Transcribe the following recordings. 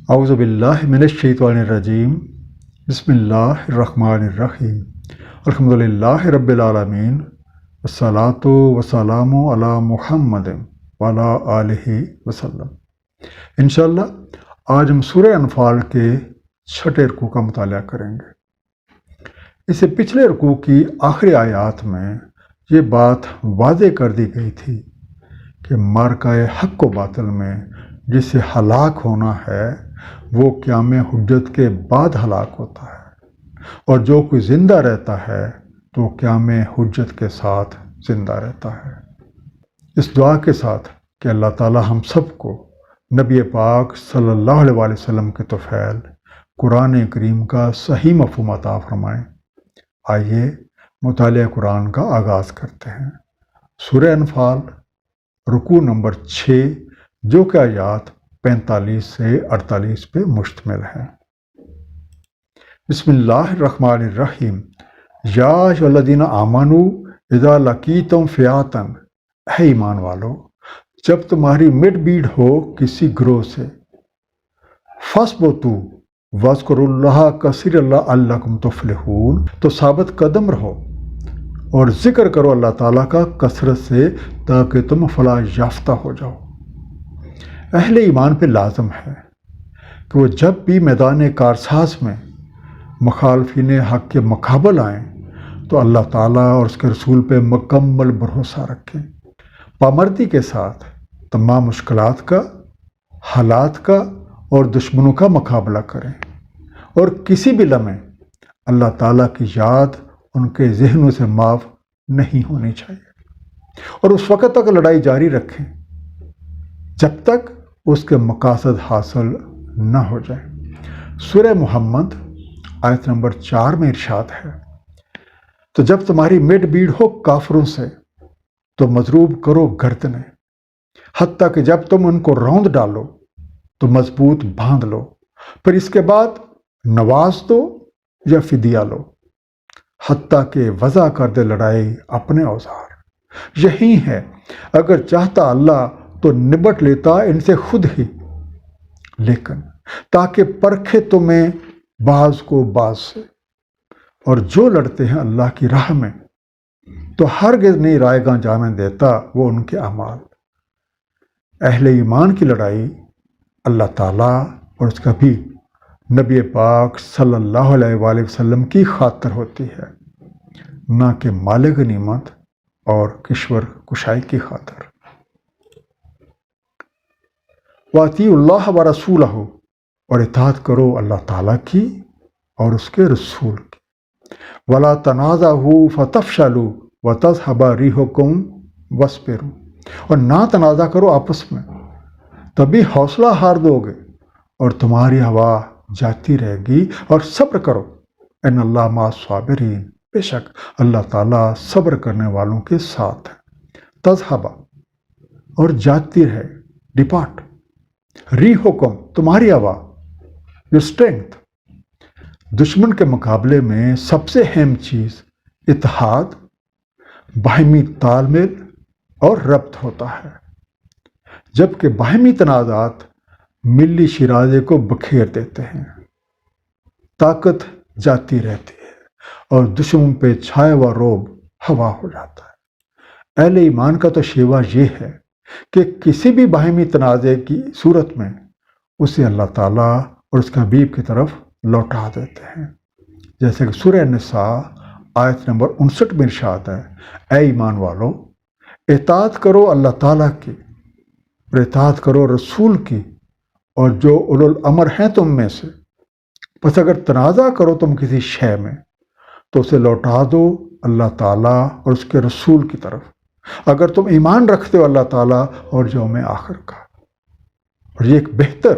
اعوذ باللہ من الشیطان الرجیم بسم اللہ الرحمن الرحیم الحمدللہ رب العالمین والصلاة والسلام علی محمد وعلی آلہ وسلم۔ انشاءاللہ آج ہم سورہ انفال کے 6 رکوع کا مطالعہ کریں گے۔ اس سے پچھلے رکوع کی آخری آیات میں یہ بات واضح کر دی گئی تھی کہ معرکہ حق و باطل میں جسے ہلاک ہونا ہے وہ قیام حجت کے بعد ہلاک ہوتا ہے، اور جو کوئی زندہ رہتا ہے تو قیام حجت کے ساتھ زندہ رہتا ہے۔ اس دعا کے ساتھ کہ اللہ تعالی ہم سب کو نبی پاک صلی اللہ علیہ وآلہ وسلم کے طفیل قرآن کریم کا صحیح مفہوم عطا فرمائیں۔ آئیے مطالعہ قرآن کا آغاز کرتے ہیں۔ سورہ انفال رکوع نمبر 6 جو کہ آیات 45 سے 48 پہ مشتمل ہے۔ بسم اللہ الرحمن الرحیم۔ یا ایھا الذین آمنوا اذا لقیتم فئۃ، اے ایمان والو جب تمہاری مڈ بیٹ ہو کسی گروہ سے، فاثبتوا واذکروا اللہ کثیرا لعلکم تفلحون، تو ثابت قدم رہو اور ذکر کرو اللہ تعالیٰ کا کثرت سے تاکہ تم فلاح یافتہ ہو جاؤ۔ اہل ایمان پہ لازم ہے کہ وہ جب بھی میدان کارساز میں مخالفین حق کے مقابل آئیں تو اللہ تعالیٰ اور اس کے رسول پہ مکمل بھروسہ رکھیں، پامردی کے ساتھ تمام مشکلات کا، حالات کا اور دشمنوں کا مقابلہ کریں، اور کسی بھی لمحے اللہ تعالیٰ کی یاد ان کے ذہنوں سے معاف نہیں ہونی چاہیے، اور اس وقت تک لڑائی جاری رکھیں جب تک اس کے مقاصد حاصل نہ ہو جائے۔ سورہ محمد آیت نمبر 4 میں ارشاد ہے، تو جب تمہاری مڈ بیٹ ہو کافروں سے تو مضروب کرو گردنیں، حتیٰ کہ جب تم ان کو روند ڈالو تو مضبوط باندھ لو، پھر اس کے بعد نواز دو یا فدیہ لو، حتیٰ کہ وضع کر دے لڑائی اپنے اوزار۔ یہی ہے اگر چاہتا اللہ تو نبٹ لیتا ان سے خود ہی، لیکن تاکہ پرکھے تمہیں بعض کو بعض سے، اور جو لڑتے ہیں اللہ کی راہ میں تو ہرگز نہیں رائے گاں جانے دیتا وہ ان کے اعمال۔ اہل ایمان کی لڑائی اللہ تعالیٰ اور اس کا بھی نبی پاک صلی اللہ علیہ وآلہ وسلم کی خاطر ہوتی ہے، نہ کہ مال غنیمت اور کشور کشائی کی خاطر۔ وَأَطِیعُوا اللَّهَ وَرَسُولَهُ، اور اطاعت کرو اللہ تعالیٰ کی اور اس کے رسول کی۔ وَلَا تَنَازَعُوا فَتَفْشَلُوا وَتَذْهَبَ رِيحُكُمْ وَاصْبِرُوا، اور نہ تنازع کرو آپس میں، تبھی حوصلہ ہار دو گے اور تمہاری ہوا جاتی رہے گی، اور صبر کرو، ان اللہ مع الصابرین، بے شک اللہ تعالیٰ صبر کرنے والوں کے ساتھ ہے۔ تذہبہ، اور جاتی رہے، ڈپارٹ، ری حکم، تمہاری ہوا، یور اسٹرینتھ۔ دشمن کے مقابلے میں سب سے اہم چیز اتحاد، باہمی تال میل اور ربط ہوتا ہے، جبکہ باہمی تنازعات ملی شیرازے کو بکھیر دیتے ہیں، طاقت جاتی رہتی ہے اور دشمن پہ چھایا ہوا رعب ہوا ہو جاتا ہے۔ اہل ایمان کا تو شیوا یہ ہے کہ کسی بھی باہمی تنازع کی صورت میں اسے اللہ تعالیٰ اور اس کے حبیب کی طرف لوٹا دیتے ہیں، جیسے کہ سورہ نساء آیت نمبر 59 میں ارشاد ہے، اے ایمان والو اطاعت کرو اللہ تعالیٰ کی اور اطاعت کرو رسول کی اور جو اولو الامر ہیں تم میں سے، پس اگر تنازع کرو تم کسی شے میں تو اسے لوٹا دو اللہ تعالیٰ اور اس کے رسول کی طرف، اگر تم ایمان رکھتے ہو اللہ تعالیٰ اور یوم آخر کا۔ اور یہ ایک بہتر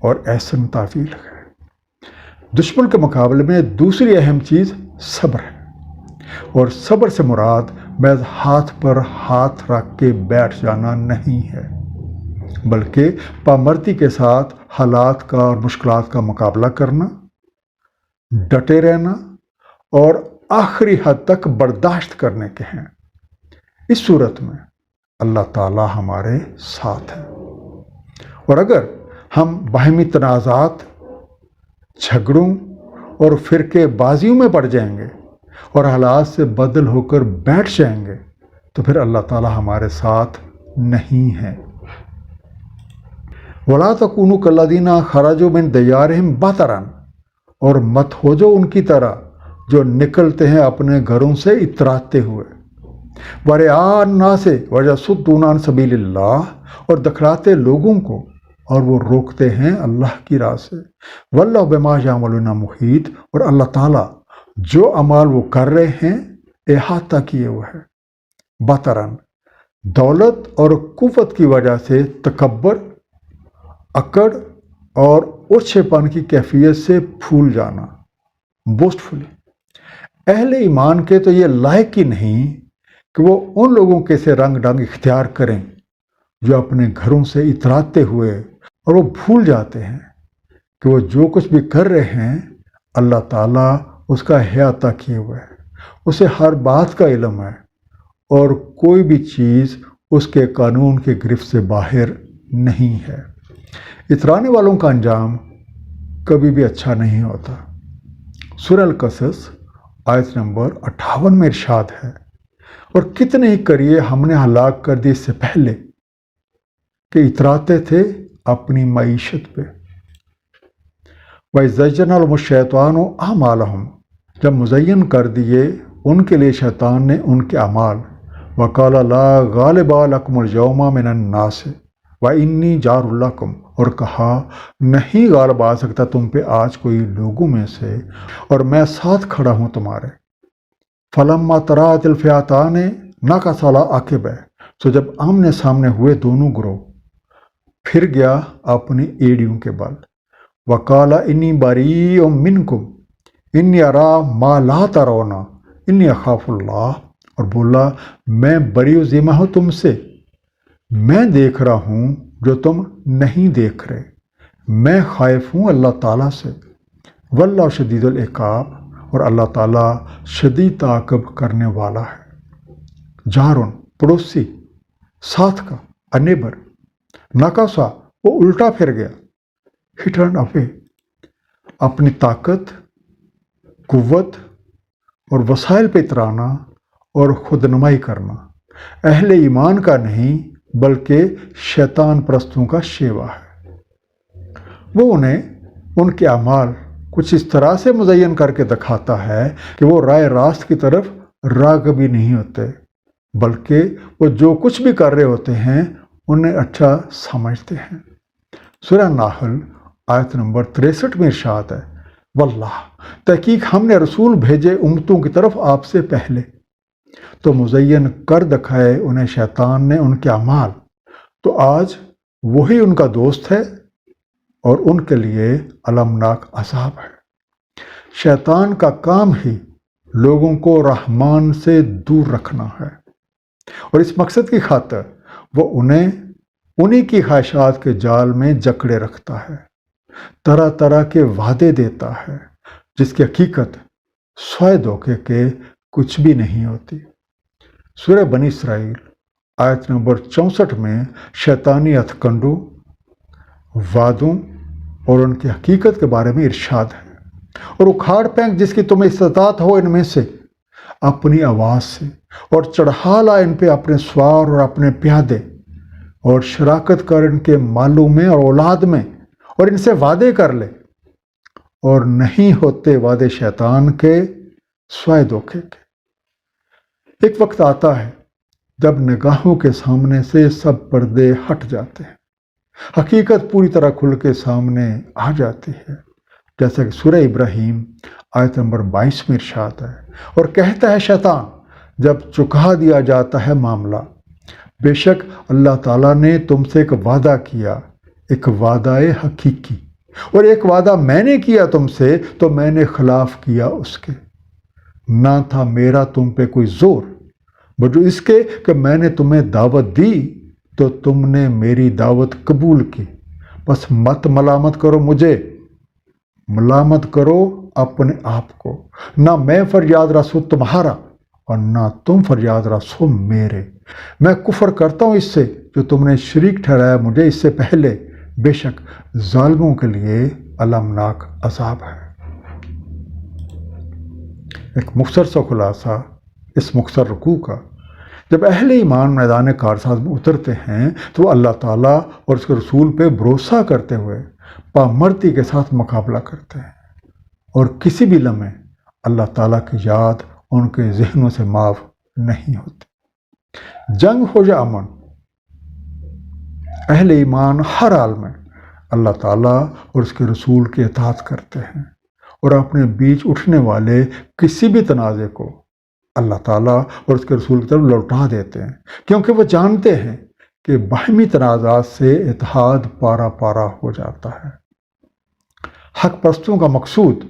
اور احسن تعویل ہے۔ دشمن کے مقابلے میں دوسری اہم چیز صبر ہے، اور صبر سے مراد محض ہاتھ پر ہاتھ رکھ کے بیٹھ جانا نہیں ہے، بلکہ پامردی کے ساتھ حالات کا اور مشکلات کا مقابلہ کرنا، ڈٹے رہنا اور آخری حد تک برداشت کرنے کے ہیں۔ اس صورت میں اللہ تعالیٰ ہمارے ساتھ ہے، اور اگر ہم باہمی تنازعات، جھگڑوں اور فرقے بازیوں میں پڑ جائیں گے اور حالات سے بدل ہو کر بیٹھ جائیں گے تو پھر اللہ تعالی ہمارے ساتھ نہیں ہے۔ وَلَا تَكُونُوا كَالَّذِينَ خَرَجُوا مِن دِيَارِهِمْ بَطَرًا، اور مت ہو جو ان کی طرح جو نکلتے ہیں اپنے گھروں سے اتراتے ہوئے، وَرِئَاءَ النَّاسِ وَيَصُدُّونَ عَن سَبِيلِ اللَّهِ، اور دکھلاتے لوگوں کو اور وہ روکتے ہیں اللہ کی راہ سے۔ وَاللَّهُ بِمَا يَعْمَلُونَ مُحِيطٌ، اور اللہ تعالیٰ جو اعمال وہ کر رہے ہیں احاطہ کیے ہوئے ہے۔ بطرًا، دولت اور قوت کی وجہ سے تکبر، اکڑ اور اونچے پن کی کیفیت سے پھول جانا، بوسٹ فلی۔ اہل ایمان کے تو یہ لائق ہی نہیں کہ وہ ان لوگوں کے سے رنگ ڈھنگ اختیار کریں جو اپنے گھروں سے اتراتے ہوئے اور وہ بھول جاتے ہیں کہ وہ جو کچھ بھی کر رہے ہیں اللہ تعالیٰ اس کا احاطہ کیے ہوئے ہے، اسے ہر بات کا علم ہے اور کوئی بھی چیز اس کے قانون کے گرفت سے باہر نہیں ہے۔ اترانے والوں کا انجام کبھی بھی اچھا نہیں ہوتا۔ سورہ القصص آیت نمبر 58 میں ارشاد ہے، اور کتنے ہی قریے ہم نے ہلاک کر دی اس سے پہلے کہ اتراتے تھے اپنی معیشت پہ۔ وَإِذْ لَهُمُ الشَّيْطَانُ أَعْمَالَهُمْ، جب مزین کر دیے ان کے لیے شیطان نے ان کے اعمال، وَقَالَ لَا غَالِبَ لَكُمُ الْيَوْمَ مِنَ النَّاسِ وَإِنِّي جَارٌ لَكُمْ، اور کہا نہیں غالب آ سکتا تم پہ آج کوئی لوگوں میں سے اور میں ساتھ کھڑا ہوں تمہارے۔ فَلَمَّا تَرَاءَتِ الْفِئَتَانِ نَكَصَ عَلَىٰ عَقِبَيْهِ، تو جب آمنے سامنے ہوئے دونوں گروہ پھر گیا اپنی ایڑیوں کے بل۔ وَقَالَ إِنِّي بَرِيءٌ مِّنكُمْ إِنِّي أَرَىٰ مَا لَا تَرَوْنَ إِنِّي أَخَافُ اللَّهَ، اور بولا میں بری و ذمہ ہوں تم سے، میں دیکھ رہا ہوں جو تم نہیں دیکھ رہے، میں خائف ہوں اللہ تعالیٰ سے۔ واللہ شدید العقاب، اور اللہ تعالیٰ شدید تعاقب کرنے والا ہے۔ جارن، پڑوسی، ساتھ کا، انیبر، ناکاسا، وہ الٹا پھر گیا، ہی ٹرن اوے، اپنی طاقت، قوت اور وسائل پہ اترانا اور خود نمائی کرنا اہل ایمان کا نہیں بلکہ شیطان پرستوں کا شیوا ہے۔ وہ انہیں ان کے اعمال کچھ اس طرح سے مزین کر کے دکھاتا ہے کہ وہ راہ راست کی طرف راغب بھی نہیں ہوتے، بلکہ وہ جو کچھ بھی کر رہے ہوتے ہیں انہیں اچھا سمجھتے ہیں۔ سورہ نحل آیت نمبر 63 میں ارشاد ہے، واللہ، تحقیق ہم نے رسول بھیجے امتوں کی طرف آپ سے پہلے، تو مزین کر دکھائے انہیں شیطان نے ان کے اعمال، تو آج وہی ان کا دوست ہے اور ان کے لیے المناک عذاب ہے۔ شیطان کا کام ہی لوگوں کو رحمان سے دور رکھنا ہے، اور اس مقصد کی خاطر وہ انہی کی خواہشات کے جال میں جکڑے رکھتا ہے، طرح طرح کے وعدے دیتا ہے جس کی حقیقت سوائے دھوکے کے کچھ بھی نہیں ہوتی۔ سورہ بنی اسرائیل آیت نمبر 64 میں شیطانی ہتھ کنڈوں، وعدوں اور ان کی حقیقت کے بارے میں ارشاد ہے، اور اکھاڑ پھینک جس کی تمہیں استطاعت ہو ان میں سے اپنی آواز سے، اور چڑھا لا ان پہ اپنے سوار اور اپنے پیادے، اور شراکت کر ان کے مالوں میں اور اولاد میں، اور ان سے وعدے کر لے، اور نہیں ہوتے وعدے شیطان کے سوائے دھوکے کے۔ ایک وقت آتا ہے جب نگاہوں کے سامنے سے سب پردے ہٹ جاتے ہیں، حقیقت پوری طرح کھل کے سامنے آ جاتی ہے، جیسا کہ سورہ ابراہیم آیت نمبر 22 میں ارشاد ہے، اور کہتا ہے شیطان جب چکا دیا جاتا ہے معاملہ، بے شک اللہ تعالیٰ نے تم سے ایک وعدہ کیا، ایک وعدہ حقیقی، اور ایک وعدہ میں نے کیا تم سے تو میں نے خلاف کیا اس کے، نہ تھا میرا تم پہ کوئی زور، بجو اس کے کہ میں نے تمہیں دعوت دی تو تم نے میری دعوت قبول کی، بس مت ملامت کرو مجھے، ملامت کرو اپنے آپ کو، نہ میں فریاد رسو تمہارا اور نہ تم فریاد رسو میرے۔ میں کفر کرتا ہوں اس سے جو تم نے شریک ٹھہرایا مجھے اس سے پہلے، بے شک ظالموں کے لیے المناک عذاب ہے۔ ایک مختصر سا خلاصہ اس مختصر رکوع کا، جب اہل ایمان میدان کارساز میں اترتے ہیں تو وہ اللہ تعالیٰ اور اس کے رسول پہ بھروسہ کرتے ہوئے پامردی کے ساتھ مقابلہ کرتے ہیں، اور کسی بھی لمحے اللہ تعالیٰ کی یاد ان کے ذہنوں سے معاف نہیں ہوتی۔ جنگ ہو یا امن، اہل ایمان ہر حال میں اللہ تعالیٰ اور اس کے رسول کی اطاعت کرتے ہیں، اور اپنے بیچ اٹھنے والے کسی بھی تنازع کو اللہ تعالیٰ اور اس کے رسول کی طرف لوٹا دیتے ہیں، کیونکہ وہ جانتے ہیں کہ باہمی تنازعات سے اتحاد پارا پارا ہو جاتا ہے۔ حق پرستوں کا مقصود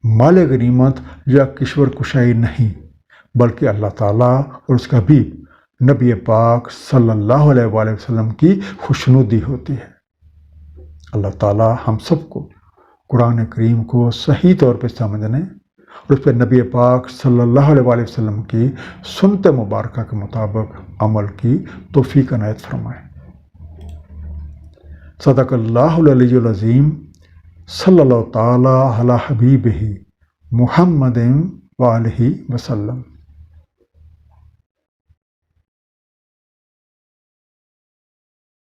مال غنیمت یا کشور کشائی نہیں، بلکہ اللہ تعالیٰ اور اس کا حبیب نبی پاک صلی اللہ علیہ وآلہ وسلم کی خوشنودی ہوتی ہے۔ اللہ تعالیٰ ہم سب کو قرآن کریم کو صحیح طور پہ سمجھنے اور اس پہ نبی پاک صلی اللہ علیہ وآلہ وسلم کی سنت مبارکہ کے مطابق عمل کی توفیق عنایت فرمائے۔ صدق اللہ العلی العظیم، صلی اللہ تعالیٰ علی حبیبہ محمد وآلہ وسلم۔